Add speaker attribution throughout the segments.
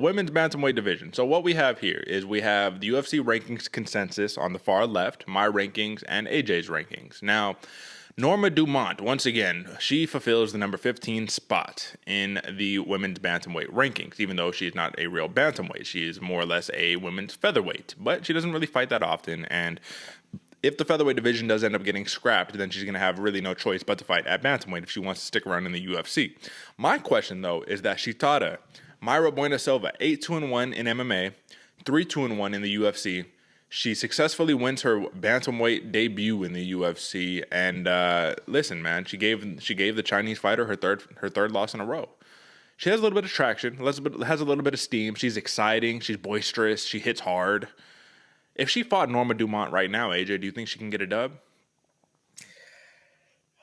Speaker 1: Women's bantamweight division. So what we have here is we have the UFC rankings consensus on the far left, my rankings, and AJ's rankings. Now, Norma Dumont, once again, she fulfills the number 15 spot in the women's bantamweight rankings, even though she's not a real bantamweight. She is more or less a women's featherweight, but she doesn't really fight that often, and if the featherweight division does end up getting scrapped, then she's going to have really no choice but to fight at bantamweight if she wants to stick around in the UFC. My question, though, is that Shitada, Mayra Bueno Silva, 8-2-1 in MMA, 3-2-1 in the UFC. She successfully wins her bantamweight debut in the UFC, and listen, man, she gave the Chinese fighter her third loss in a row. She has a little bit of traction, has a little bit of steam. She's exciting, she's boisterous, she hits hard. If she fought Norma Dumont right now, AJ, do you think she can get a dub?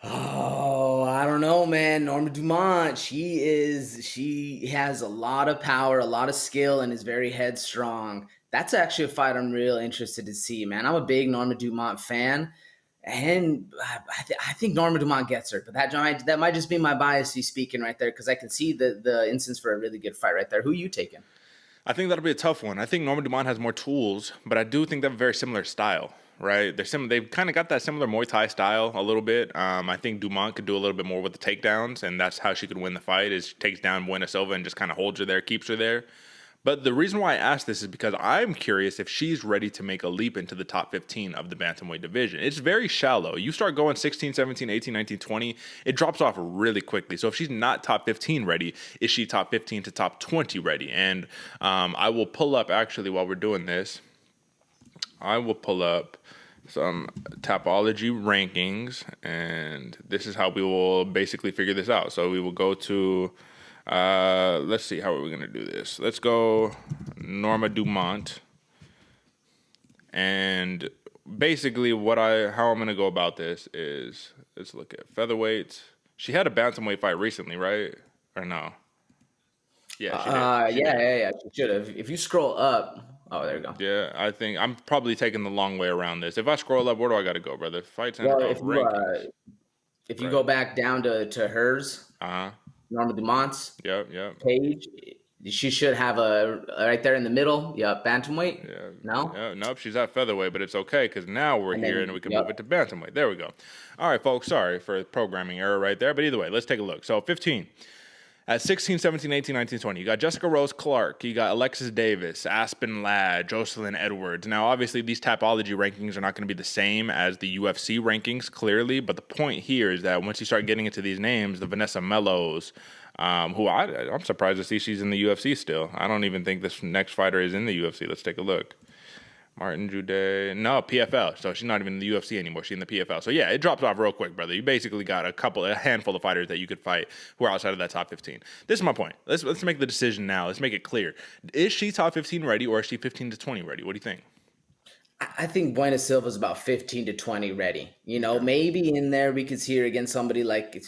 Speaker 2: Oh, I don't know, man. Norma Dumont, she has a lot of power, a lot of skill, and is very headstrong. That's actually a fight I'm real interested to see, man. I'm a big Norma Dumont fan, and I think Norma Dumont gets her. But that might just be my bias speaking right there, because I can see the instance for a really good fight right there. Who are you taking?
Speaker 1: I think that'll be a tough one. I think Norma Dumont has more tools, but I do think they have a very similar style, right? They've kind of got that similar Muay Thai style a little bit. I think Dumont could do a little bit more with the takedowns, and that's how she could win the fight, is she takes down Bueno Silva and just kind of holds her there, keeps her there. But the reason why I ask this is because I'm curious if she's ready to make a leap into the top 15 of the bantamweight division. It's very shallow. You start going 16, 17, 18, 19, 20, it drops off really quickly. So if she's not top 15 ready, is she top 15 to top 20 ready? And I will pull up, actually, while we're doing this, I will pull up some Tapology rankings, and this is how we will basically figure this out. So we will go to... let's see, how are we going to do this? Let's go Norma Dumont. And basically how I'm going to go about this is, let's look at featherweights. She had a bantamweight fight recently, right? Or no? Yeah, she did.
Speaker 2: Yeah. She should have. If you scroll up, oh, there you go.
Speaker 1: Yeah, I think I'm probably taking the long way around this. If I scroll up, where do I got to go, brother? Fights and rankings.
Speaker 2: If you go back down to hers, Norma Dumont's
Speaker 1: Yep.
Speaker 2: page, she should have a right there in the middle. Yep, bantamweight.
Speaker 1: Yeah.
Speaker 2: No?
Speaker 1: Yeah, nope, she's at featherweight, but it's okay because now we're here and we can move it to bantamweight. There we go. All right, folks, sorry for programming error right there. But either way, let's take a look. So 15. At 16, 17, 18, 19, 20, you got Jessica Rose Clark, you got Alexis Davis, Aspen Ladd, Jocelyn Edwards. Now, obviously, these Tapology rankings are not going to be the same as the UFC rankings, clearly, but the point here is that once you start getting into these names, the Vanessa Mellos, who I'm surprised to see she's in the UFC still. I don't even think this next fighter is in the UFC. Let's take a look. Martin Jude, no, PFL. So she's not even in the UFC anymore. She's in the PFL. So yeah, it drops off real quick, brother. You basically got a handful of fighters that you could fight who are outside of that top 15. This is my point. Let's make the decision now. Let's make it clear. Is she top 15 ready, or is she 15 to 20 ready? What do you think?
Speaker 2: I think Bueno Silva's about 15 to 20 ready. Maybe in there we could see her against somebody like,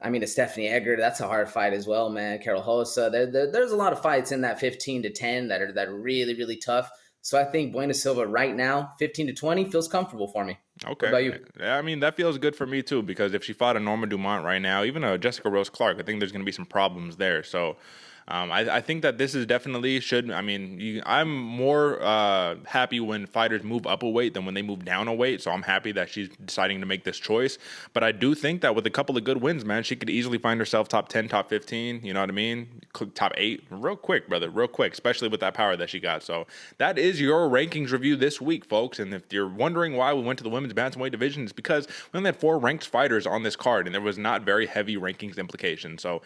Speaker 2: a Stephanie Egger. That's a hard fight as well, man. Carol Hossa. There's a lot of fights in that 15 to 10 that are really, really tough. So I think Bueno Silva right now, 15 to 20, feels comfortable for me.
Speaker 1: Okay. What about you? Yeah, that feels good for me too, because if she fought a Norma Dumont right now, even a Jessica Rose Clark, I think there's going to be some problems there. So I think that this is definitely I'm more happy when fighters move up a weight than when they move down a weight. So I'm happy that she's deciding to make this choice. But I do think that with a couple of good wins, man, she could easily find herself top 10, top 15. You know what I mean? Top 8 real quick, brother, real quick, especially with that power that she got. So that is your rankings review this week, folks. And if you're wondering why we went to the women's bantamweight division, it's because we only had 4 ranked fighters on this card, and there was not very heavy rankings implications. So